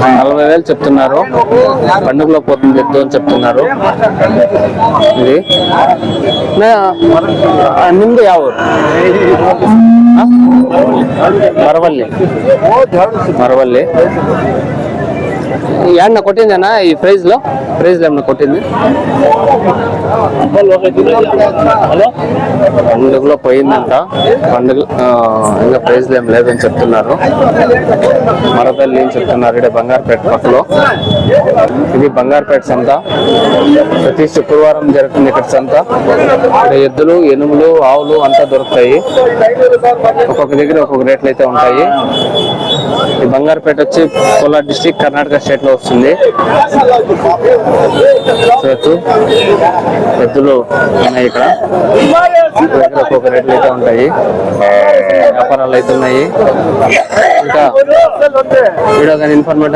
40,000 చెప్తున్నారు. పండుగలో పోతుంది ఎద్దు అని చెప్తున్నారు. ఇది నిమ్ದು ಯಾವ ಊರು? మరవల్లి. ఏమన్నా కొట్టిందేనా ఈ ప్రైజ్లో ఏమన్నా కొట్టింది? పండుగలో పోయిందంట. పండుగ ఇంకా ప్రైజ్లు ఏం లేదని చెప్తున్నారు. మరవల్లి అని చెప్తున్నారు. ఇక్కడ బంగారుపేట పక్కలో. ఇది బంగారుపేట సంత. ప్రతి శుక్రవారం జరుగుతుంది ఇక్కడ సంత. ఇక్కడ ఎద్దులు, ఎనుములు, ఆవులు అంతా దొరుకుతాయి. ఒక్కొక్క దగ్గర ఒక్కొక్క రేట్లు అయితే ఉంటాయి. ఈ బంగారుపేట వచ్చి కోలార్ డిస్ట్రిక్ట్, కర్ణాటక స్టేట్ లో వస్తుంది. చూడొచ్చు ఎద్దులు ఉన్నాయి. ఇక్కడ దగ్గర ఒక్కొక్క రేట్లు అయితే ఉంటాయి. వ్యాపారాలు అయితే ఉన్నాయి. ఇంకా వీడియో కానీ ఇన్ఫర్మేటివ్